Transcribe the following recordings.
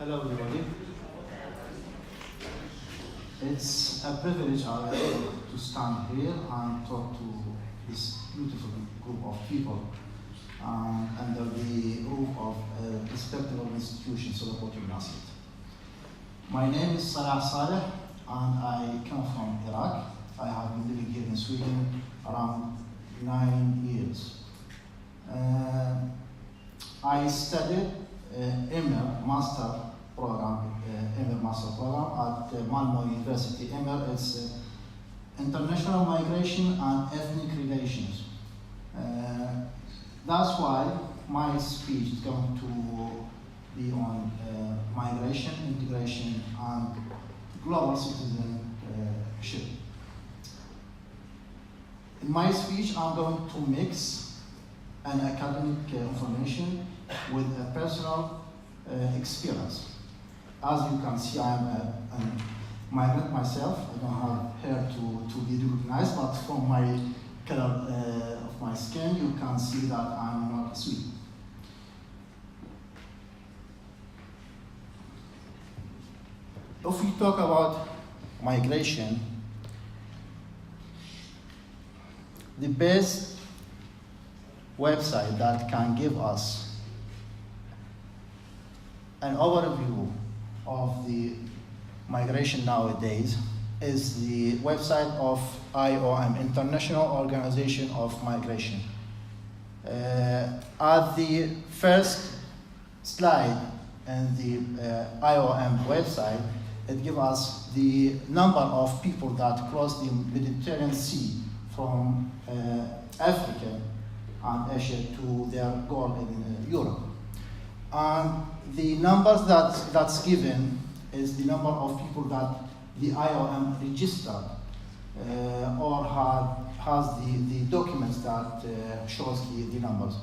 Hello everybody. It's a privilege to stand here and talk to this beautiful group of people under the roof of a respectable institution, Söderportgymnasiet. My name is Salah Saleh and I come from Iraq. I have been living here in Sweden around 9 years. I studied MR master program at Malmö University. MR is International Migration and Ethnic Relations. That's why my speech is going to be on migration, integration, and global citizenship. In my speech, I'm going to mix an academic information with a personal experience. As you can see, I'm a migrant myself. I don't have hair to be recognized, but from my color of my skin, you can see that I'm not Swede. If we talk about migration, the best website that can give us an overview of the migration nowadays is the website of IOM, International Organization of Migration. At the first slide in the IOM website, it gives us the number of people that cross the Mediterranean Sea from Africa and Asia to their goal in Europe. And the numbers that's given is the number of people that the IOM registered or has the documents that shows the numbers.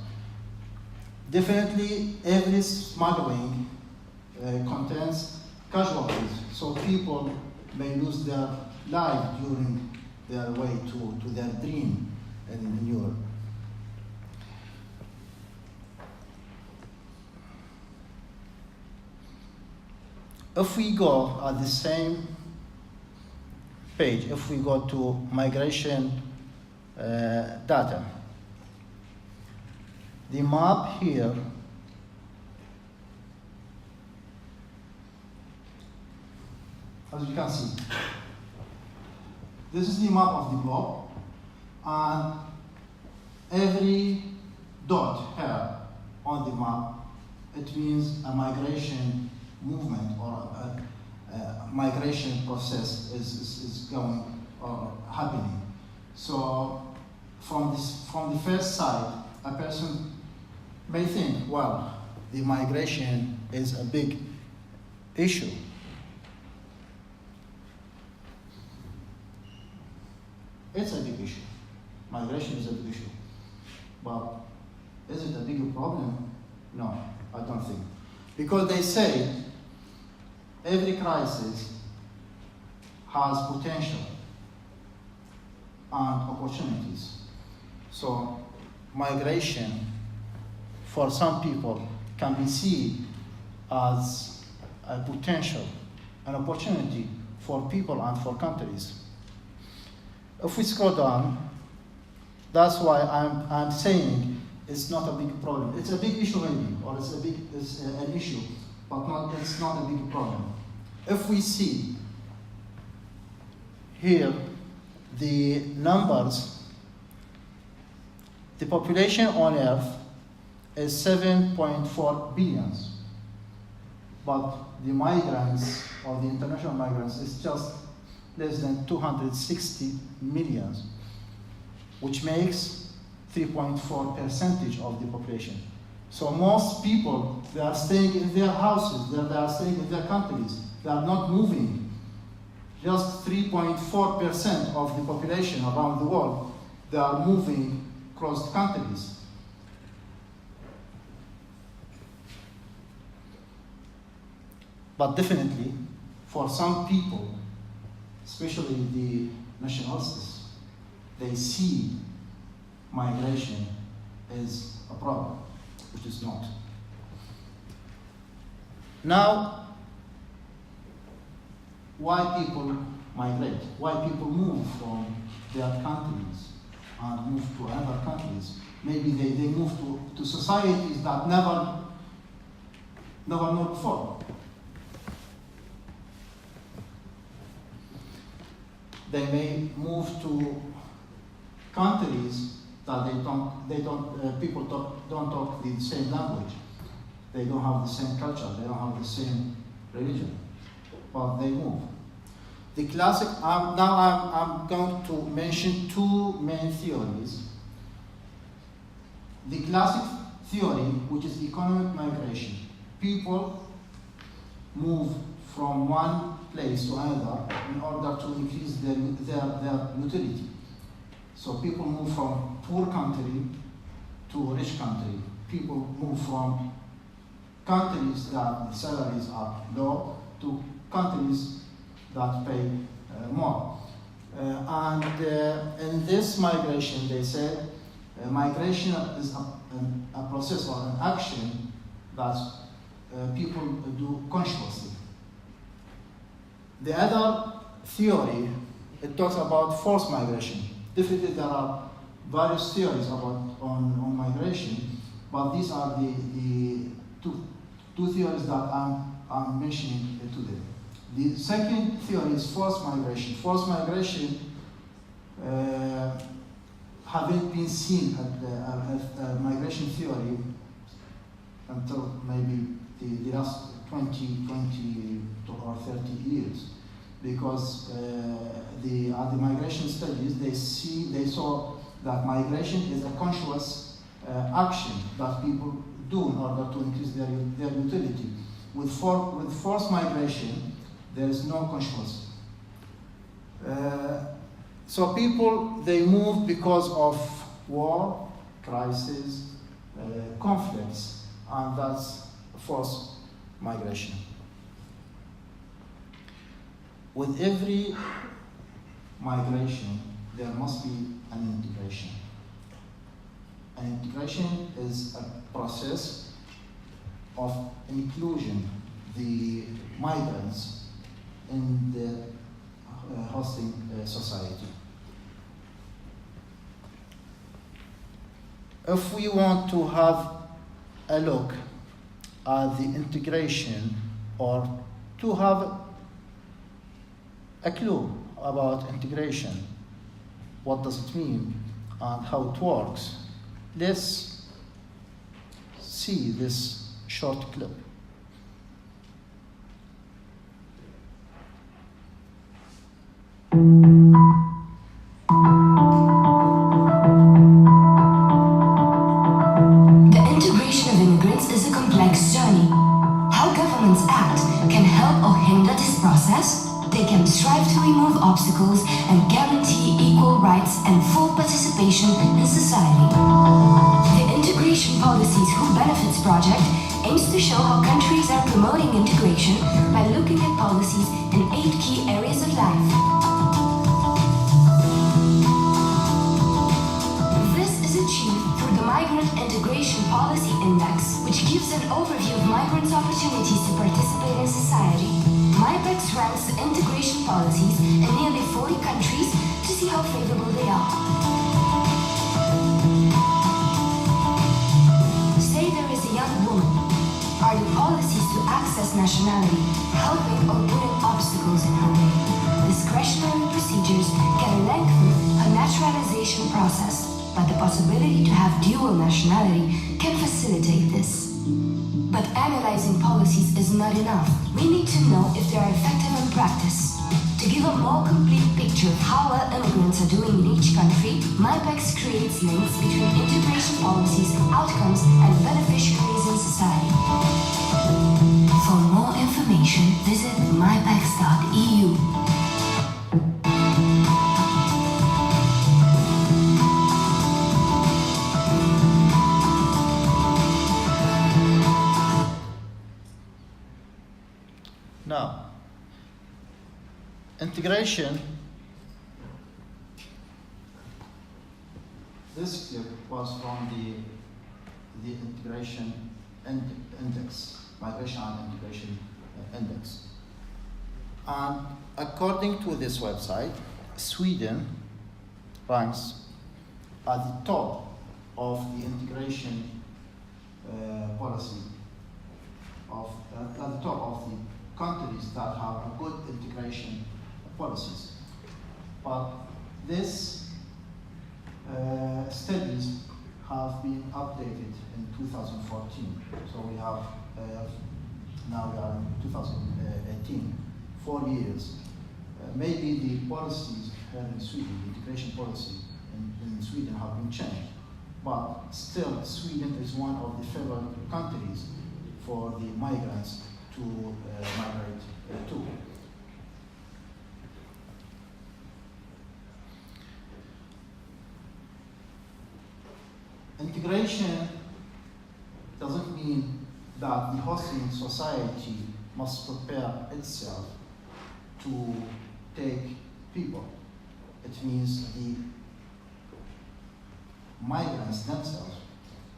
Definitely, every smuggling contains casualties, so people may lose their life during their way to their dream in Europe. If we go at the same page, if we go to migration data, the map here as you can see, this is the map of the globe, and every dot here on the map, it means a migration movement or a migration process is going or happening. So from the first side, a person may think, well, the migration is a big issue. It's a big issue. Migration is a big issue. But is it a bigger problem? No, I don't think. Because they say every crisis has potential and opportunities. So migration for some people can be seen as a potential, an opportunity for people and for countries. If we scroll down, that's why I'm saying it's not a big problem. It's a big issue maybe, or it's an issue, but it's not a big problem. If we see here the numbers, the population on Earth is 7.4 billion, but the migrants or the international migrants is just less than 260 million, which makes 3.4% of the population. So most people, they are staying in their houses, they are staying in their countries, they are not moving. Just 3.4% of the population around the world, they are moving across the countries. But definitely, for some people, especially the nationalists, they see migration as a problem, which is not. Now, why people migrate, why people move from their countries and move to other countries. Maybe they move to societies that never knew before. They may move to countries that people don't talk the same language. They don't have the same culture. They don't have the same religion, but they move. The classic. Now I'm going to mention two main theories. The classic theory, which is economic migration. People move from one place to another in order to increase their utility. So people move from poor country to rich country. People move from countries that the salaries are low to countries that pay more. And in this migration, they said migration is a process or an action that people do consciously. The other theory, it talks about forced migration. Definitely there are various theories on migration, but these are the two theories that I'm mentioning today. The second theory is forced migration. Forced migration haven't been seen as migration theory until maybe the last 20 or 30 years, because the migration studies, they saw that migration is a conscious action that people do in order to increase their utility. With forced migration, there is no conscious. So people, they move because of war, crisis, conflicts, and that's forced migration. With every migration, there must be an integration. An integration is a process of inclusion the migrants in the hosting society. If we want to have a look at the integration, or to have a clue about integration, what does it mean and how it works, let's see this short clip. The integration of immigrants is a complex journey. How governments act can help or hinder this process. They can strive to remove obstacles and guarantee equal rights and full participation in society. The Integration Policies Who Benefits project aims to show how countries are promoting integration by looking at policies in 8 key areas of life. This is achieved through the Migrant Integration Policy Index, which gives an overview of migrants' opportunities to participate in society. MyPEX ranks the integration policies in nearly 40 countries to see how favorable they are. Say there is a young woman. Are the policies to access nationality helping or putting obstacles in her way? Discretionary procedures can lengthen her naturalization process, but the possibility to have dual nationality can facilitate this. But analyzing policies is not enough. We need to know if they are effective in practice. To give a more complete picture of how well immigrants are doing in each country, MyPEX creates links between integration policies, outcomes, and beneficiaries in society. For more information, visit mypex.eu. Now, integration, this clip was from the integration index, migration and integration index. And according to this website, Sweden ranks at the top of the integration policy, at the top of the countries that have a good integration policies. But these studies have been updated in 2014. So we have, now we are in 2018, 4 years. Maybe the policies here in Sweden, the integration policy in Sweden have been changed. But still, Sweden is one of the favored countries for the migrants to migrate to. Integration doesn't mean that the hosting society must prepare itself to take people. It means the migrants themselves,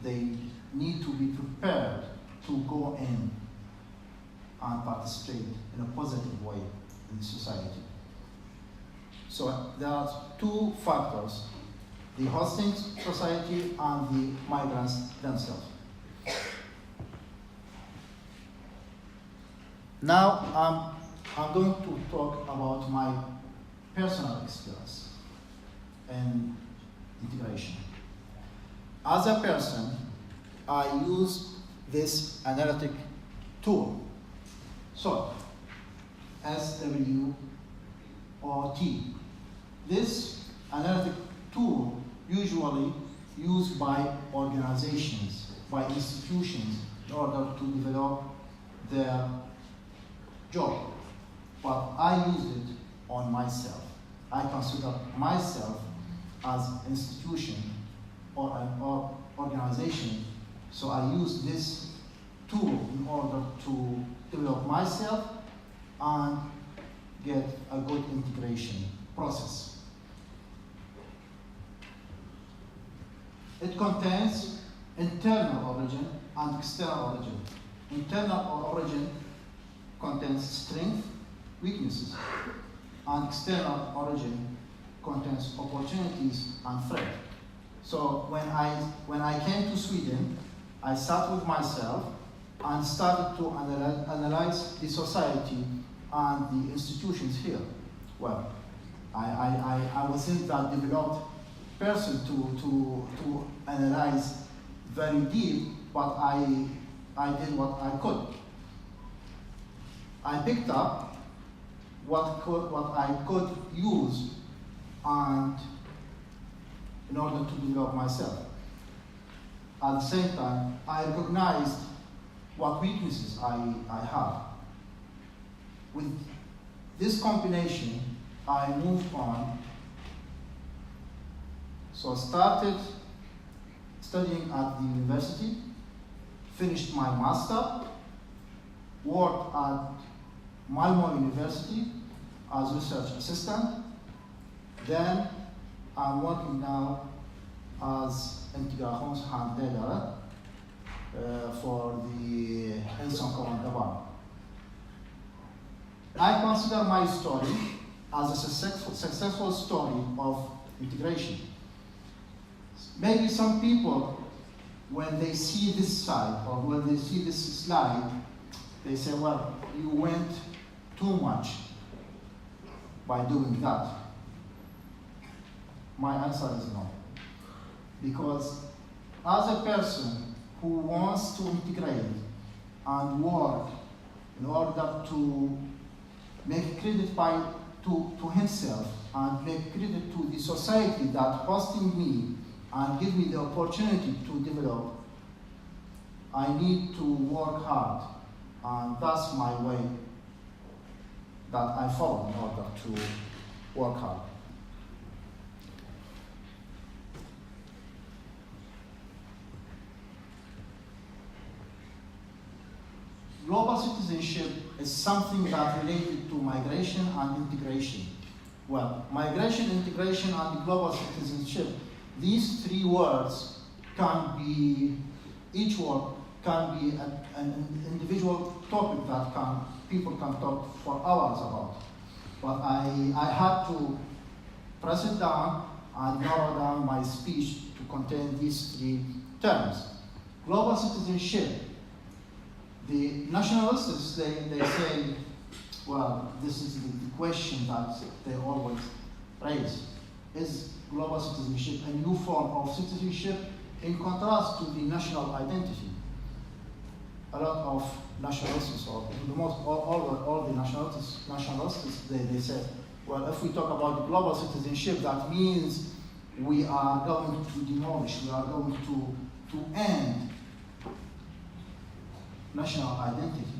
they need to be prepared to go in and participate in a positive way in society. So there are two factors: the hosting society and the migrants themselves. Now I'm going to talk about my personal experience in integration. As a person, I use this analytic tool, SWOT, SWOT. This analytic tool usually used by organizations, by institutions, in order to develop their job. But I use it on myself. I consider myself as an institution or an organization, so I use this tool in order to develop myself and get a good integration process. It contains internal origin and external origin. Internal origin contains strengths, weaknesses, and external origin contains opportunities and threats. So when I came to Sweden, I sat with myself and started to analyze the society and the institutions here. Well, I wasn't that developed person to analyze very deep, but I did what I could. I picked up what I could use and in order to develop myself. At the same time, I recognized what weaknesses I have. With this combination, I moved on. So I started studying at the university, finished my master, worked at Malmö University as research assistant. Then I'm working now as integrationshandledare for the ensamkommande barn. I consider my story as a successful story of integration. Maybe some people, when they see this side or when they see this slide, they say, well, you went too much by doing that. My answer is no. Because as a person who wants to integrate and work in order to make credit to himself and make credit to the society that hosting me and give me the opportunity to develop, I need to work hard. And that's my way that I follow in order to work hard. Global citizenship is something that related to migration and integration. Well, migration, integration, and global citizenship, these three words can be, each word can be an individual topic that people can talk for hours about. But I had to press it down and narrow down my speech to contain these three terms. Global citizenship. The nationalists, they say, well, this is the question that they always raise. Is global citizenship a new form of citizenship in contrast to the national identity? A lot of nationalists, or all the nationalists, they say, well, if we talk about global citizenship, that means we are going to demolish, we are going to end national identity.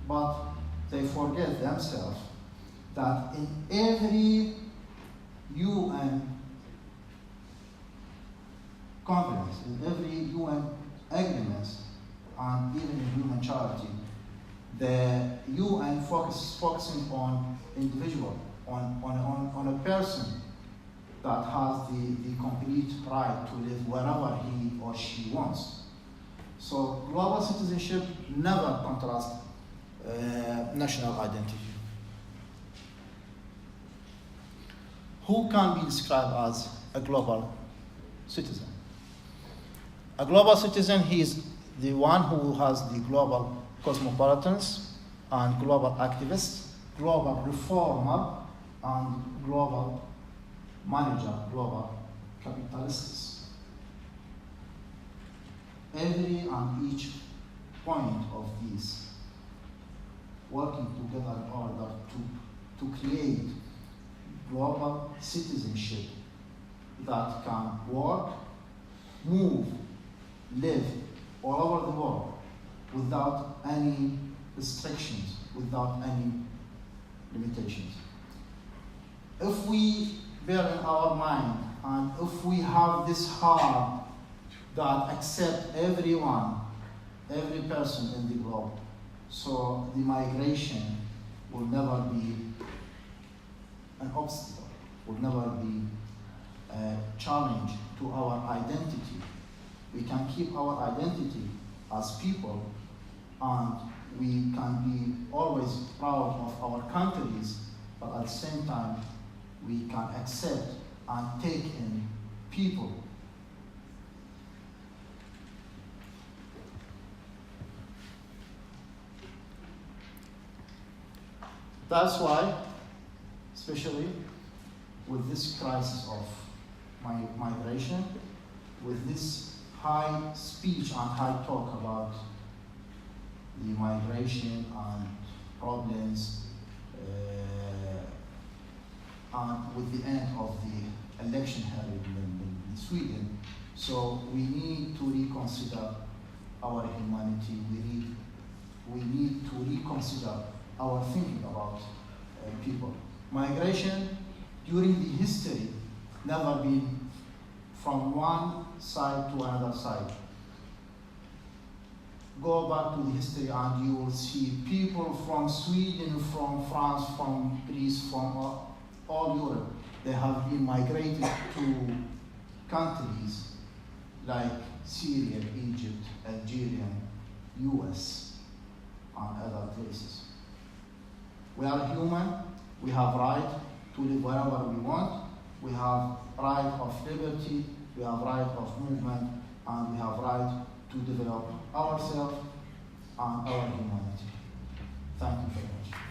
But they forget themselves that in every UN conference, in every UN agreements, and even in human charity, the UN focusing on individual, on a person that has the complete right to live wherever he or she wants. So global citizenship never contrasts national identity. Who can be described as a global citizen? A global citizen, he is the one who has the global cosmopolitans and global activists, global reformer, and global manager, global capitalists. Every and each point of these working together in order to create global citizenship that can work, move, live all over the world without any restrictions, without any limitations. If we bear in our mind and if we have this heart that accepts everyone, every person in the globe, so the migration will never be an obstacle, will never be a challenge to our identity. We can keep our identity as people, and we can be always proud of our countries, but at the same time, we can accept and take in people. That's why, especially with this crisis of migration, with this high speech and high talk about the migration and problems, and with the end of the election held in Sweden, so we need to reconsider our humanity. We need to reconsider our thinking about people. Migration during the history never been from one side to another side. Go back to the history and you will see people from Sweden, from France, from Greece, from all Europe. They have been migrated to countries like Syria, Egypt, Algeria, US, and other places. We are human. We have right to live wherever we want. We have right of liberty. We have right of movement, and we have right to develop ourselves and our humanity. Thank you very much.